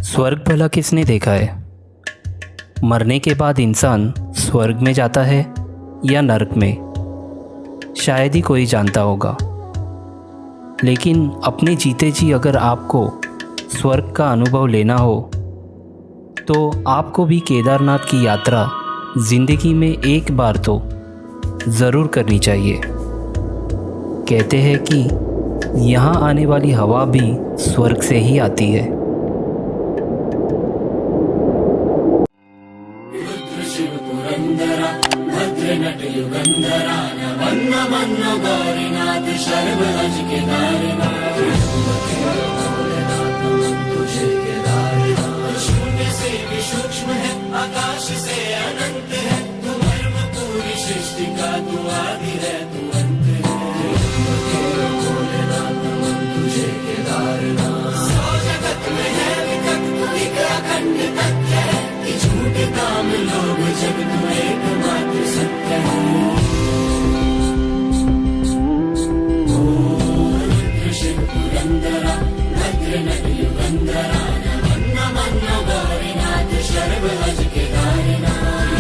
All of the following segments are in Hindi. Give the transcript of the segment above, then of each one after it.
स्वर्ग भला किसने देखा है? मरने के बाद इंसान स्वर्ग में जाता है या नरक में, शायद ही कोई जानता होगा। लेकिन अपने जीते जी अगर आपको स्वर्ग का अनुभव लेना हो तो आपको भी केदारनाथ की यात्रा ज़िंदगी में एक बार तो ज़रूर करनी चाहिए। कहते हैं कि यहाँ आने वाली हवा भी स्वर्ग से ही आती है। शिव पुरंदरा भद्र नट युगंधरा नमन्न मन्न गौरीनाथ शर्व हज केदारनाथ तुझे केदारनाथ शून्य से भी सूक्ष्म है आकाश से अनंत है तू धर्म पूरी सृष्टि का तू आदि है तू अंत है भोलेनाथ तुझे केदारनाथ सौ जगत में है विकट एक अखंड तथ्य है कि झूठे काम लोग जब तू एकमात्र सत्य है। रुद्र शिव पुरंदरा भद्र नट युगंधरा नमन्न मन्न गौरीनाथ शर्व हज केदारनाथ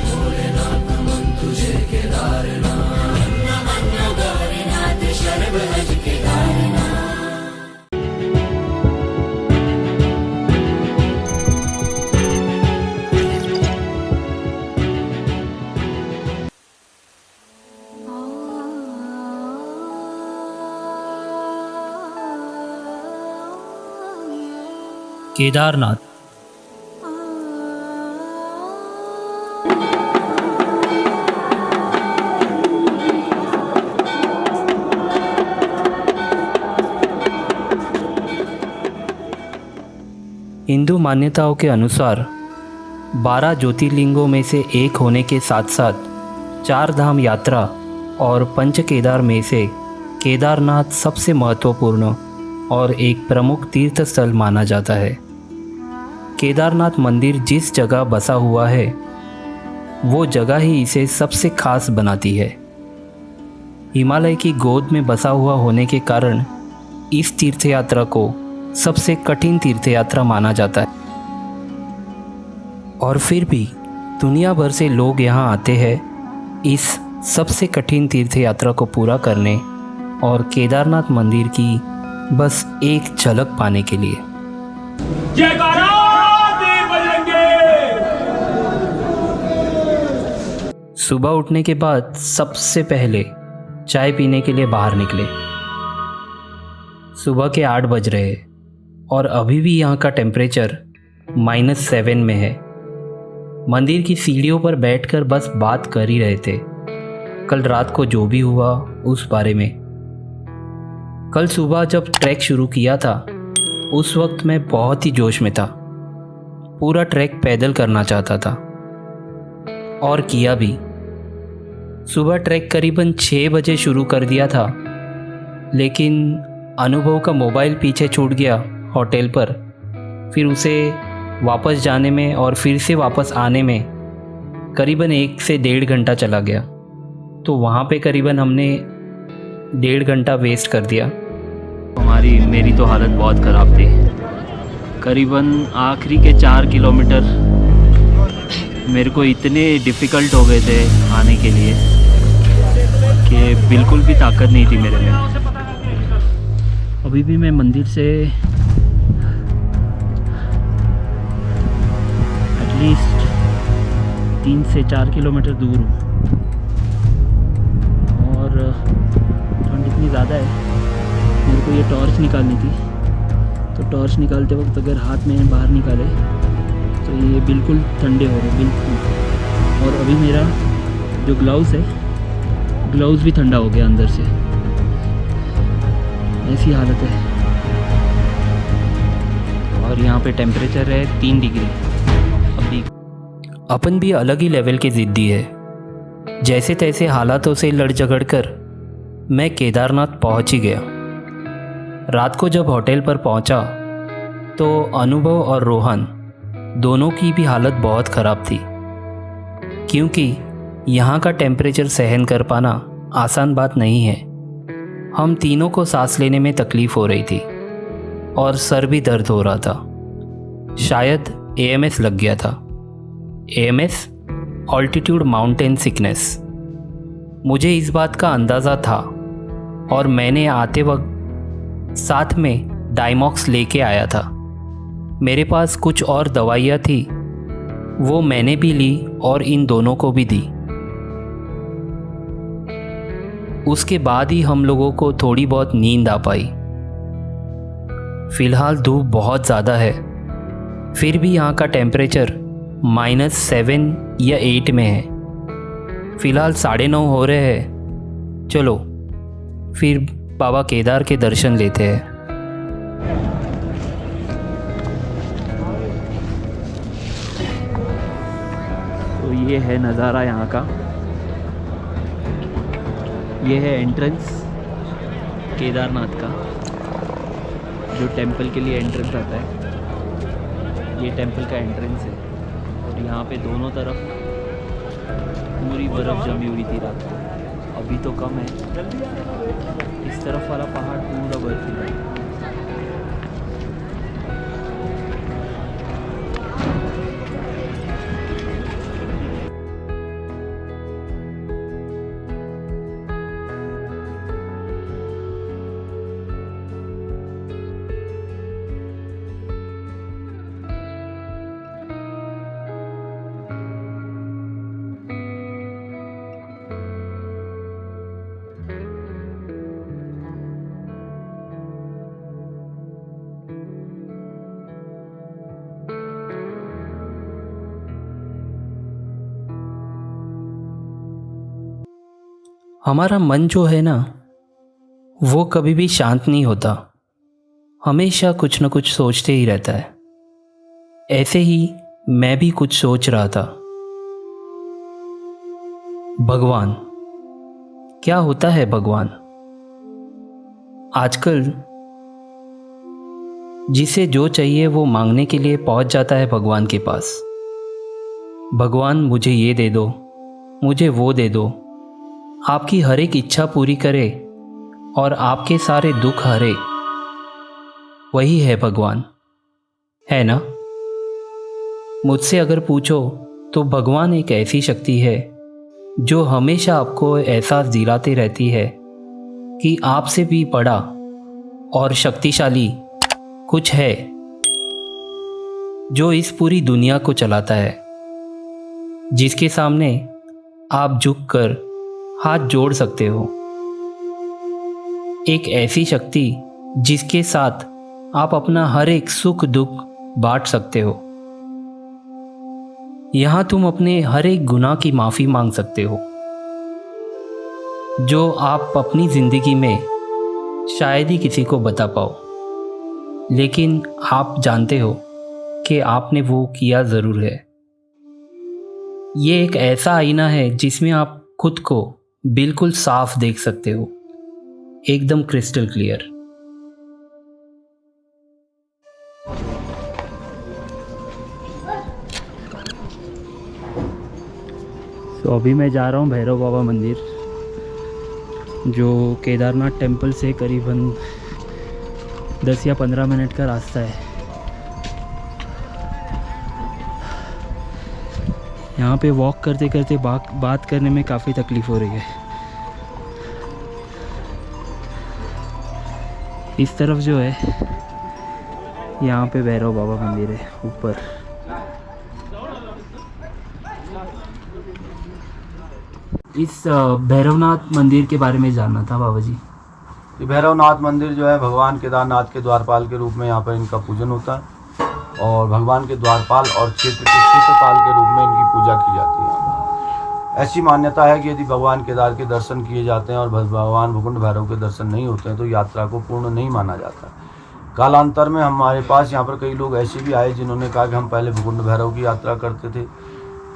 भोलेनाथ नमन तुझे केदारनाथ नमन्न मन्न गौरीनाथ शर्व हज केदारनाथ। केदारनाथ। हिंदू मान्यताओं के अनुसार 12 ज्योतिर्लिंगों में से एक होने के साथ साथ 4 धाम यात्रा और पंच केदार में से केदारनाथ सबसे महत्वपूर्ण और एक प्रमुख तीर्थ स्थल माना जाता है। केदारनाथ मंदिर जिस जगह बसा हुआ है वो जगह ही इसे सबसे खास बनाती है। हिमालय की गोद में बसा हुआ होने के कारण इस तीर्थयात्रा को सबसे कठिन तीर्थयात्रा माना जाता है। और फिर भी दुनिया भर से लोग यहाँ आते हैं इस सबसे कठिन तीर्थयात्रा को पूरा करने और केदारनाथ मंदिर की बस एक झलक पाने के लिए। सुबह उठने के बाद सबसे पहले चाय पीने के लिए बाहर निकले। सुबह के 8 बज रहे हैं और अभी भी यहाँ का टेम्परेचर -7 में है। मंदिर की सीढ़ियों पर बैठकर बस बात कर ही रहे थे, कल रात को जो भी हुआ उस बारे में। कल सुबह जब ट्रैक शुरू किया था उस वक्त मैं बहुत ही जोश में था। पूरा ट्रैक पैदल करना चाहता था और किया भी। सुबह ट्रैक करीबन 6 बजे शुरू कर दिया था, लेकिन अनुभव का मोबाइल पीछे छूट गया होटल पर। फिर उसे वापस जाने में और फिर से वापस आने में करीबन 1 से 1.5 घंटा चला गया। तो वहाँ पे करीबन हमने 1.5 घंटा वेस्ट कर दिया। मेरी तो हालत बहुत ख़राब थी। करीबन आखिरी के 4 किलोमीटर मेरे को इतने डिफ़िकल्ट हो गए थे आने के लिए कि बिल्कुल भी ताकत नहीं थी मेरे में। अभी भी मैं मंदिर से एटलीस्ट 3 से 4 किलोमीटर दूर हूँ और ठंड इतनी ज़्यादा है। मेरे को ये टॉर्च निकालनी थी, तो टॉर्च निकालते वक्त अगर हाथ में बाहर निकाले तो ये बिल्कुल ठंडे हो रहे बिल्कुल। और अभी मेरा जो ग्लव्स है, ग्लव्स भी ठंडा हो गया अंदर से। ऐसी हालत है। और यहाँ पे टेम्परेचर है 3 डिग्री। अभी अपन भी अलग ही लेवल के ज़िद्दी है। जैसे तैसे हालातों से लड़ झगड़ कर मैं केदारनाथ पहुँच ही गया। रात को जब होटल पर पहुँचा तो अनुभव और रोहन दोनों की भी हालत बहुत ख़राब थी, क्योंकि यहाँ का टेम्परेचर सहन कर पाना आसान बात नहीं है। हम तीनों को सांस लेने में तकलीफ़ हो रही थी और सर भी दर्द हो रहा था। शायद एएमएस लग गया था। AMS, altitude mountain sickness. मुझे इस बात का अंदाज़ा था और मैंने आते वक्त साथ में डाइमॉक्स लेके आया था। मेरे पास कुछ और दवाइयाँ थी, वो मैंने भी ली और इन दोनों को भी दी। उसके बाद ही हम लोगों को थोड़ी बहुत नींद आ पाई। फ़िलहाल धूप बहुत ज़्यादा है, फिर भी यहाँ का टेम्परेचर -7 या 8 में है। फ़िलहाल 9:30 हो रहे हैं। चलो फिर बाबा केदार के दर्शन लेते हैं। तो ये है नज़ारा यहाँ का। ये है एंट्रेंस केदारनाथ का, जो टेंपल के लिए एंट्रेंस आता है। ये टेंपल का एंट्रेंस है और यहाँ पे दोनों तरफ पूरी बर्फ़ जमी हुई थी रात को। अभी तो कम है। इस तरफ वाला पहाड़ पूरा बर्फीला है। हमारा मन जो है ना, वो कभी भी शांत नहीं होता। हमेशा कुछ न कुछ सोचते ही रहता है। ऐसे ही मैं भी कुछ सोच रहा था। भगवान, क्या होता है भगवान? आजकल जिसे जो चाहिए वो मांगने के लिए पहुंच जाता है भगवान के पास। भगवान मुझे ये दे दो, मुझे वो दे दो, आपकी हर एक इच्छा पूरी करे और आपके सारे दुख हरे। वही है भगवान, है ना? मुझसे अगर पूछो तो भगवान एक ऐसी शक्ति है जो हमेशा आपको एहसास दिलाती रहती है कि आपसे भी बड़ा और शक्तिशाली कुछ है जो इस पूरी दुनिया को चलाता है, जिसके सामने आप झुककर हाथ जोड़ सकते हो। एक ऐसी शक्ति जिसके साथ आप अपना हर एक सुख दुख बांट सकते हो। यहाँ तुम अपने हर एक गुनाह की माफ़ी मांग सकते हो, जो आप अपनी ज़िंदगी में शायद ही किसी को बता पाओ, लेकिन आप जानते हो कि आपने वो किया ज़रूर है। ये एक ऐसा आईना है जिसमें आप खुद को बिल्कुल साफ देख सकते हो, एकदम क्रिस्टल क्लियर। तो अभी मैं जा रहा हूँ भैरव बाबा मंदिर, जो केदारनाथ टेंपल से करीबन 10 या 15 मिनट का रास्ता है। यहाँ पे वॉक करते करते बात करने में काफ़ी तकलीफ़ हो रही है। इस तरफ जो है, यहाँ पे भैरव बाबा मंदिर है ऊपर। इस भैरवनाथ मंदिर के बारे में जानना था बाबा जी। ये भैरवनाथ मंदिर जो है भगवान केदारनाथ के द्वारपाल के रूप में यहाँ पर इनका पूजन होता है और भगवान के द्वारपाल और क्षेत्र के क्षेत्रपाल के रूप में इनकी पूजा की जाती है। ऐसी मान्यता है कि यदि भगवान केदार के दर्शन किए जाते हैं और भगवान भूकुंड भैरव के दर्शन नहीं होते हैं तो यात्रा को पूर्ण नहीं माना जाता। कालांतर में हमारे पास यहाँ पर कई लोग ऐसे भी आए जिन्होंने कहा कि हम पहले भूकुंड भैरव की यात्रा करते थे,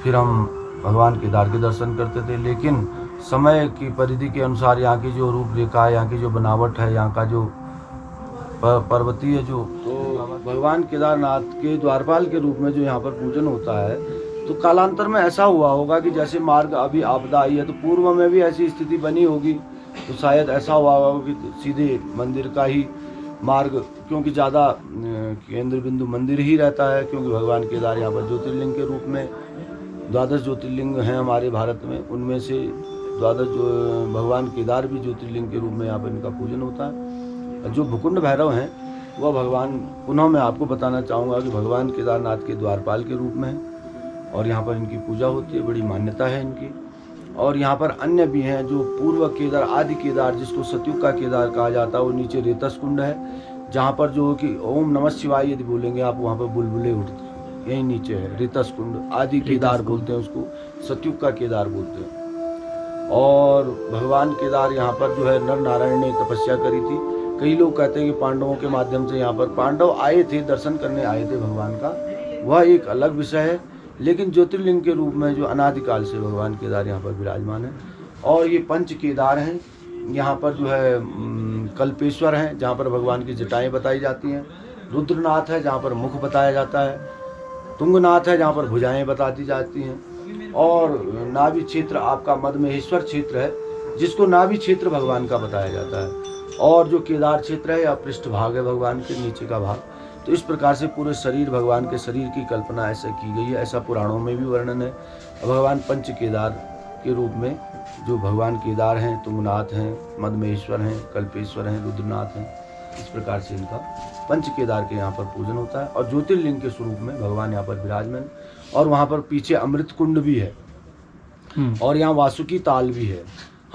फिर हम भगवान केदार के दर्शन करते थे, लेकिन समय की परिधि के अनुसार यहाँ की जो रूपरेखा है, यहाँ की जो बनावट है, यहाँ का जो पर्वतीय जो भगवान केदारनाथ के द्वारपाल के रूप में जो यहाँ पर पूजन होता है, तो कालांतर में ऐसा हुआ होगा कि जैसे मार्ग अभी आपदा आई है तो पूर्व में भी ऐसी स्थिति बनी होगी, तो शायद ऐसा हुआ होगा कि सीधे मंदिर का ही मार्ग, क्योंकि ज़्यादा केंद्र बिंदु मंदिर ही रहता है, क्योंकि भगवान केदार यहाँ पर ज्योतिर्लिंग के रूप में 12 ज्योतिर्लिंग हैं हमारे भारत में, उनमें से 12 जो भगवान केदार भी ज्योतिर्लिंग के रूप में यहाँ पर इनका पूजन होता है। जो भुकुंड भैरव हैं वह भगवान, पुनः मैं आपको बताना चाहूँगा कि भगवान केदारनाथ के द्वारपाल के रूप में है और यहाँ पर इनकी पूजा होती है, बड़ी मान्यता है इनकी। और यहाँ पर अन्य भी हैं जो पूर्व केदार, आदि केदार, जिसको सतयुग का केदार कहा जाता है, वो नीचे रेतस कुंड है, जहाँ पर जो कि ओम नमः शिवाय यदि बोलेंगे आप, वहाँ पर बुलबुले उठते हैं, यही नीचे है रेतस कुंड। आदि केदार बोलते हैं उसको, सतयुग का केदार बोलते हैं। और भगवान केदार यहाँ पर जो है नर नारायण ने तपस्या करी थी। कई लोग कहते हैं कि पांडवों के माध्यम से यहाँ पर पांडव आए थे, दर्शन करने आए थे भगवान का, वह एक अलग विषय है। लेकिन ज्योतिर्लिंग के रूप में जो अनादिकाल से भगवान केदार यहाँ पर विराजमान है। और ये पंच केदार हैं, यहाँ पर जो है कल्पेश्वर हैं, जहाँ पर भगवान की जटाएं बताई जाती हैं। रुद्रनाथ है, जहाँ पर मुख बताया जाता है। तुंगनाथ है, जहाँ पर भुजाएं बताती जाती हैं। और नाभि क्षेत्र आपका मदमहेश्वर क्षेत्र है, जिसको नाभि क्षेत्र भगवान का बताया जाता है। और जो केदार क्षेत्र है या पृष्ठ भाग है भगवान के नीचे का भाग, तो इस प्रकार से पूरे शरीर, भगवान के शरीर की कल्पना ऐसे की गई है, ऐसा पुराणों में भी वर्णन है। भगवान पंच केदार के रूप में जो भगवान केदार हैं, तुंगनाथ हैं, मदमहेश्वर हैं, कल्पेश्वर हैं, रुद्रनाथ हैं, इस प्रकार से इनका पंच केदार के यहाँ पर पूजन होता है। और ज्योतिर्लिंग के स्वरूप में भगवान यहाँ पर विराजमान, और वहाँ पर पीछे अमृत कुंड भी है, और यहाँ वासुकी ताल भी है,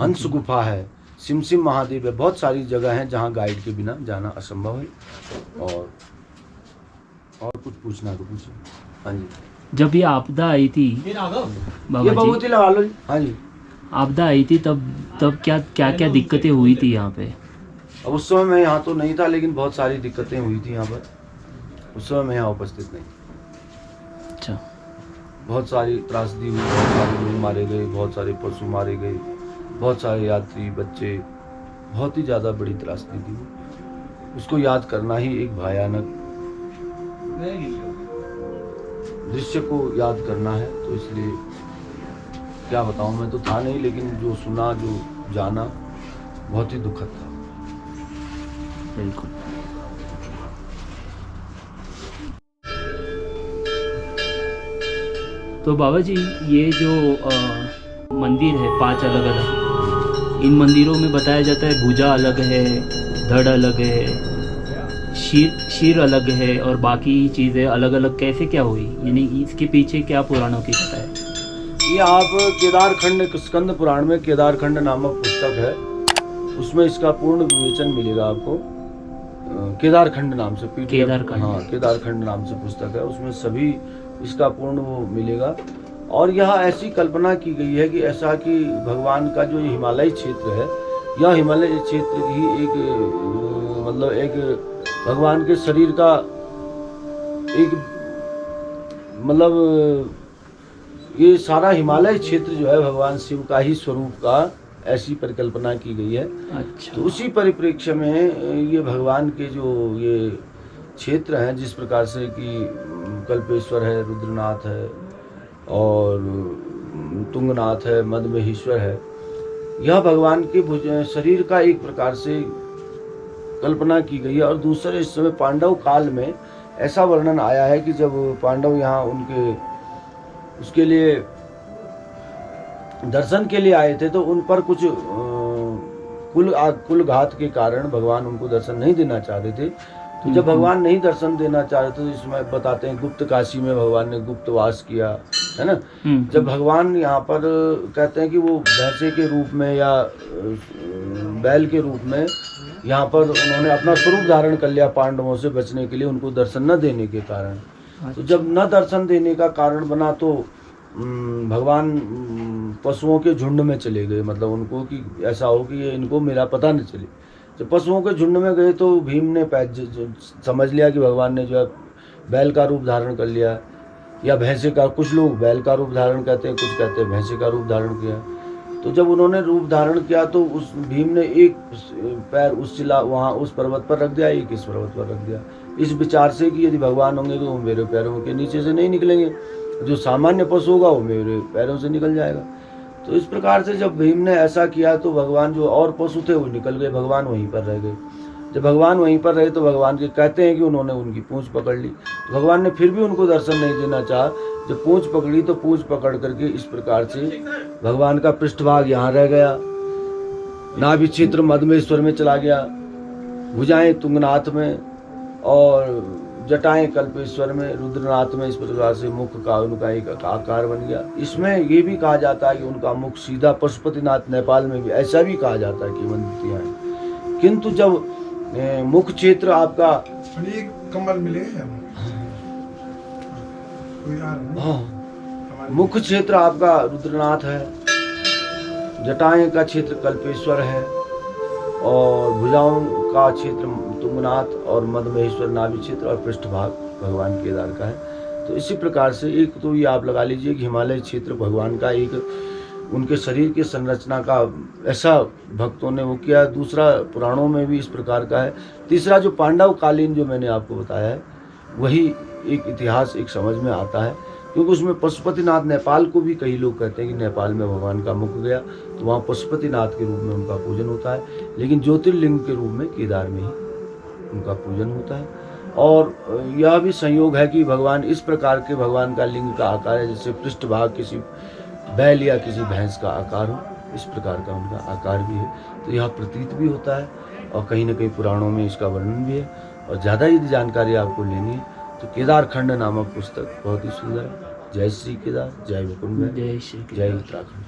हंस गुफा है, सिमसिम महादेव है। बहुत सारी जगह हैं जहाँ गाइड के बिना जाना असंभव है। और कुछ पूछना तो पूछिए। हाँ जी। जब ये आपदा आई थी बाबा ये जी, बहुत ही लगा लो जी। हाँ जी। आपदा आई थी तब क्या दिक्कतें हुई थी यहाँ पे? अब उस समय मैं यहाँ तो नहीं था, लेकिन बहुत सारी दिक्कतें हुई थी यहाँ पर। उस समय मैं यहाँ उपस्थित नहीं। अच्छा। बहुत सारी त्रासदी हुई, बहुत सारे लोग मारे गए, बहुत सारे पशु मारे गए, बहुत सारे यात्री, बच्चे, बहुत ही ज़्यादा बड़ी त्रासदी थी। उसको याद करना ही एक भयानक दृश्य को याद करना है, तो इसलिए क्या बताऊं, मैं तो था नहीं, लेकिन जो सुना, जो जाना, बहुत ही दुखद था। बिल्कुल। तो बाबा जी, ये जो मंदिर है 5 अलग अलग, इन मंदिरों में बताया जाता है भुजा अलग है, धड़ अलग है, शीर अलग है, और बाकी चीज़ें अलग अलग कैसे क्या हुई? यानी इसके पीछे क्या पुराणों की कथा है? ये आप केदारखंड, स्कंद पुराण में केदारखंड नामक पुस्तक है, उसमें इसका पूर्ण विवेचन मिलेगा आपको। केदारखंड नाम से केदारखंड, हाँ, केदारखंड नाम से पुस्तक है, उसमें सभी इसका पूर्ण वो मिलेगा। और यह ऐसी कल्पना की गई है कि ऐसा कि भगवान का जो हिमालय क्षेत्र है, यह हिमालय क्षेत्र ही एक मतलब एक भगवान के शरीर का एक मतलब ये सारा हिमालय क्षेत्र जो है भगवान शिव का ही स्वरूप का, ऐसी परिकल्पना की गई है। अच्छा। तो उसी परिप्रेक्ष्य में ये भगवान के जो ये क्षेत्र हैं, जिस प्रकार से कि कल्पेश्वर है, रुद्रनाथ है, और तुंगनाथ है, मदमहेश्वर है, यह भगवान के शरीर का एक प्रकार से कल्पना की गई है। और दूसरे, इस समय पांडव काल में ऐसा वर्णन आया है कि जब पांडव यहाँ उनके उसके लिए दर्शन के लिए आए थे, तो उन पर कुछ कुल घात के कारण भगवान उनको दर्शन नहीं देना चाह रहे थे। तो जब भगवान नहीं दर्शन देना चाह रहे थे, तो इसमें बताते हैं गुप्त काशी में भगवान ने गुप्त वास किया, है ना। जब भगवान यहाँ पर कहते हैं कि वो भैंसे के रूप में या बैल के रूप में यहाँ पर उन्होंने अपना स्वरूप धारण कर लिया पांडवों से बचने के लिए, उनको दर्शन न देने के कारण। तो जब न दर्शन देने का कारण बना, तो भगवान पशुओं के झुंड में चले गए, मतलब उनको कि ऐसा हो कि ये इनको मेरा पता न चले। जब पशुओं के झुंड में गए, तो भीम ने समझ लिया कि भगवान ने जो है बैल का रूप धारण कर लिया, या भैंसे का, कुछ लोग बैल का रूप धारण करते हैं, कुछ कहते हैं भैंसे का रूप धारण किया। तो जब उन्होंने रूप धारण किया, तो उस भीम ने एक पैर उस शिला वहाँ उस पर्वत पर रख दिया, एक इस पर्वत पर रख दिया, इस विचार से कि यदि भगवान होंगे तो वो मेरे पैरों के नीचे से नहीं निकलेंगे, जो सामान्य पशु होगा वो मेरे पैरों से निकल जाएगा। तो इस प्रकार से जब भीम ने ऐसा किया, तो भगवान जो और पशु थे वो निकल गए, भगवान वहीं पर रह गए। जब भगवान वहीं पर रहे तो भगवान के कहते हैं कि उन्होंने उनकी पूंछ पकड़ ली। तो भगवान ने फिर भी उनको दर्शन नहीं देना चाहा। जब पूंछ पकड़ी तो पूंछ पकड़ करके इस प्रकार से भगवान का पृष्ठभाग यहाँ रह गया, नाभि क्षेत्र मधमेश्वर में चला गया, भुजाएं तुंगनाथ में और जटाएं कल्पेश्वर में, रुद्रनाथ में। इस प्रकार से मुख का उनका एक आकार बन गया। इसमें ये भी कहा जाता है कि उनका मुख सीधा पशुपतिनाथ नेपाल में भी ऐसा भी कहा जाता है कि मंदिर हैं। किंतु जब मुख क्षेत्र आपका कमल मिले मुख क्षेत्र आपका रुद्रनाथ है, जटाएं का क्षेत्र कल्पेश्वर है और भुजाओं का क्षेत्र तुंगनाथ और मधमहेश्वर नाभि क्षेत्र और पृष्ठभाग भगवान केदार का है। तो इसी प्रकार से एक तो ये आप लगा लीजिए कि हिमालय क्षेत्र भगवान का एक उनके शरीर की संरचना का ऐसा भक्तों ने वो किया। दूसरा पुराणों में भी इस प्रकार का है। तीसरा जो पांडव कालीन जो मैंने आपको बताया है वही एक इतिहास एक समझ में आता है, क्योंकि उसमें पशुपतिनाथ नेपाल को भी कई लोग कहते हैं कि नेपाल में भगवान का मुख गया तो वहाँ पशुपतिनाथ के रूप में उनका पूजन होता है, लेकिन ज्योतिर्लिंग के रूप में केदार में ही उनका पूजन होता है। और यह भी संयोग है कि भगवान इस प्रकार के भगवान का लिंग का आकार है जैसे पृष्ठभाग किसी बैल या किसी भैंस का आकार हो, इस प्रकार का उनका आकार भी है। तो यह प्रतीत भी होता है और कहीं ना कहीं पुराणों में इसका वर्णन भी है। और ज़्यादा यदि जानकारी आपको लेनी है तो केदार खंड नामक पुस्तक बहुत ही सुंदर है। जय श्री केदार, जय मुकुंद, जय उत्तराखंड।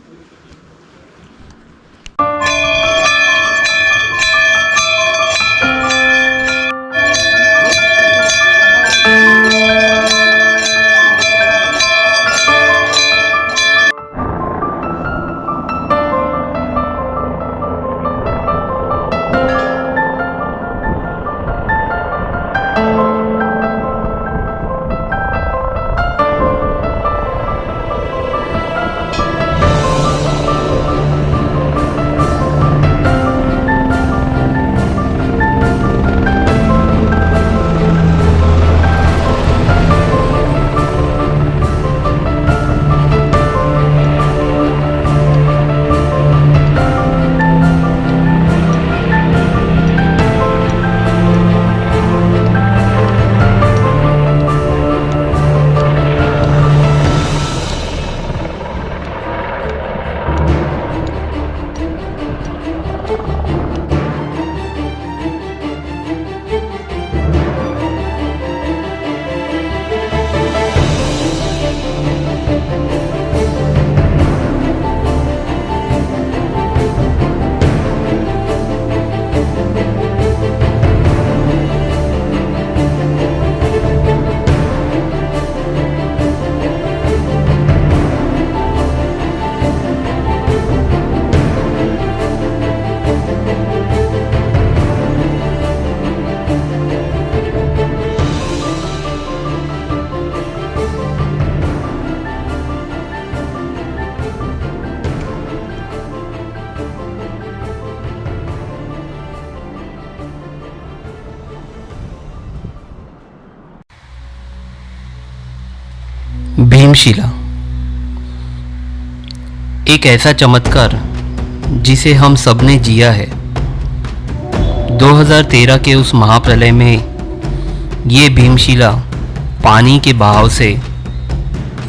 भीमशिला एक ऐसा चमत्कार जिसे हम सबने जिया है। 2013 के उस महाप्रलय में ये भीमशिला पानी के बहाव से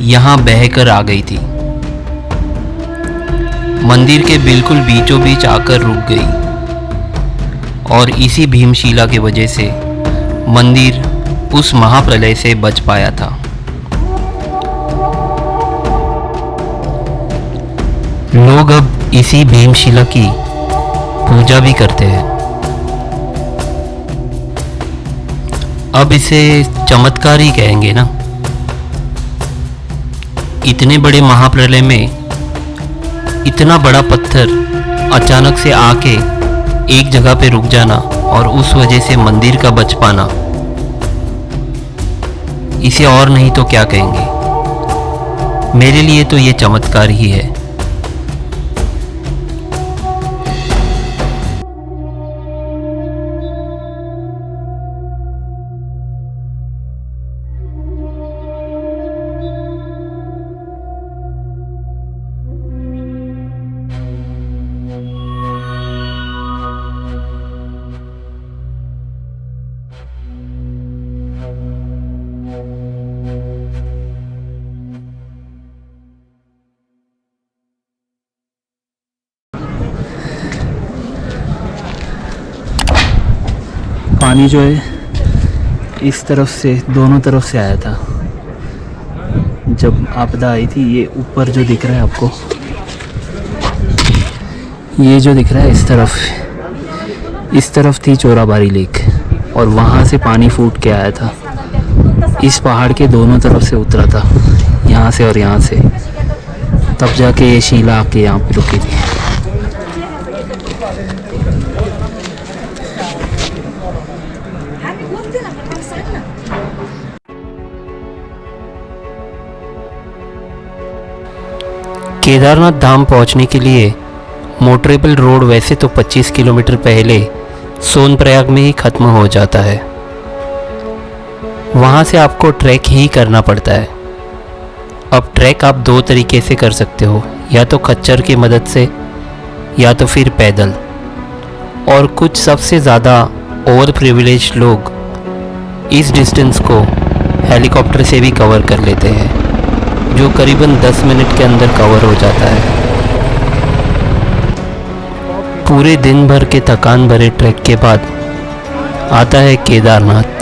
यहाँ बहकर आ गई थी। मंदिर के बिल्कुल बीचों बीच आकर रुक गई और इसी भीमशिला की वजह से मंदिर उस महाप्रलय से बच पाया था। लोग अब इसी भीमशिला की पूजा भी करते हैं। अब इसे चमत्कार ही कहेंगे ना। इतने बड़े महाप्रलय में इतना बड़ा पत्थर अचानक से आके एक जगह पे रुक जाना और उस वजह से मंदिर का बच पाना, इसे और नहीं तो क्या कहेंगे। मेरे लिए तो ये चमत्कार ही है। पानी जो है इस तरफ से, दोनों तरफ से आया था। जब आपदा आई थी, ये ऊपर जो दिख रहा है आपको, ये जो दिख रहा है इस तरफ थी चोराबारी लेक, और वहाँ से पानी फूट के आया था। इस पहाड़ के दोनों तरफ से उतरा था, यहाँ से और यहाँ से, तब जाके ये शीला आके यहाँ पे रुकी थी। केदारनाथ धाम पहुंचने के लिए मोटरेबल रोड वैसे तो 25 किलोमीटर पहले सोनप्रयाग में ही ख़त्म हो जाता है। वहाँ से आपको ट्रैक ही करना पड़ता है। अब ट्रैक आप दो तरीके से कर सकते हो, या तो खच्चर की मदद से या तो फिर पैदल। और कुछ सबसे ज़्यादा ओवर प्रिविलेज्ड लोग इस डिस्टेंस को हेलीकॉप्टर से भी कवर कर लेते हैं, जो करीबन 10 मिनट के अंदर कवर हो जाता है। पूरे दिन भर के थकान भरे ट्रैक के बाद आता है Kedarnath.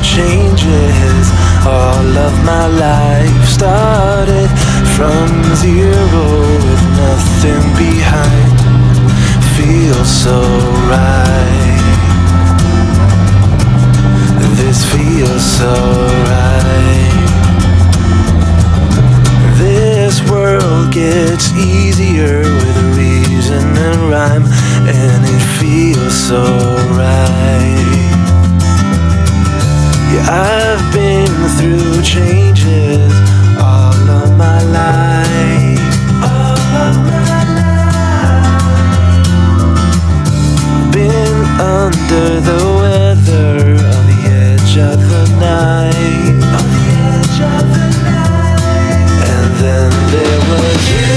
Changes, all of my life started from zero with nothing behind. Feels so right. This feels so right. This world gets easier with reason and rhyme, and it feels so right. Yeah, I've been through changes all of my life. All of my life. Been under the weather, on the edge of the night. On the edge of the night. And then there was you.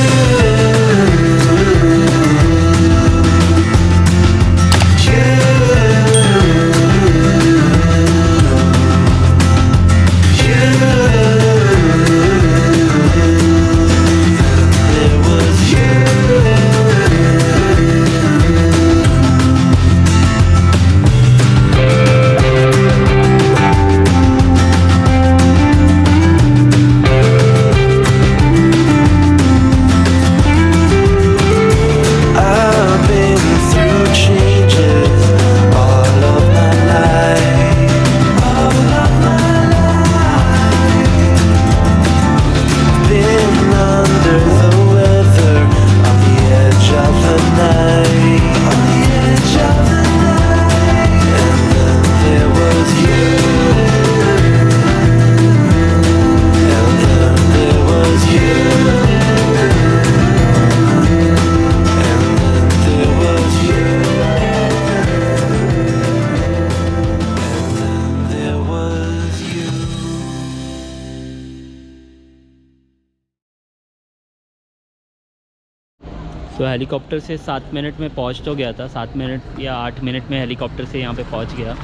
तो हेलीकॉप्टर से 7 मिनट में पहुंच तो गया था, 7 मिनट या 8 मिनट में हेलीकॉप्टर से यहाँ पे पहुंच गया।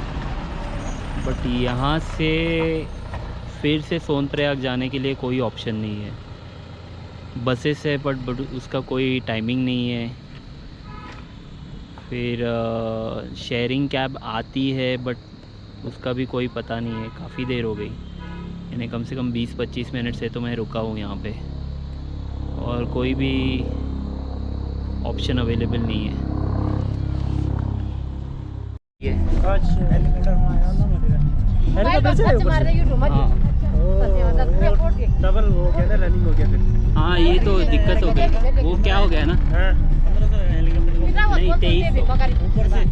बट यहाँ से फिर से सोनप्रयाग जाने के लिए कोई ऑप्शन नहीं है। बसेस है बट उसका कोई टाइमिंग नहीं है। फिर शेयरिंग कैब आती है बट उसका भी कोई पता नहीं है। काफ़ी देर हो गई, यानी कम से कम 20-25 मिनट से तो मैं रुका हूँ यहाँ पे, और कोई भी ऑप्शन अवेलेबल नहीं है। डबल हो गया ना, रनिंग हो गया फिर। हाँ ये तो दिक्कत हो गई। वो क्या हो गया ना, नहीं 2300 ऊपर से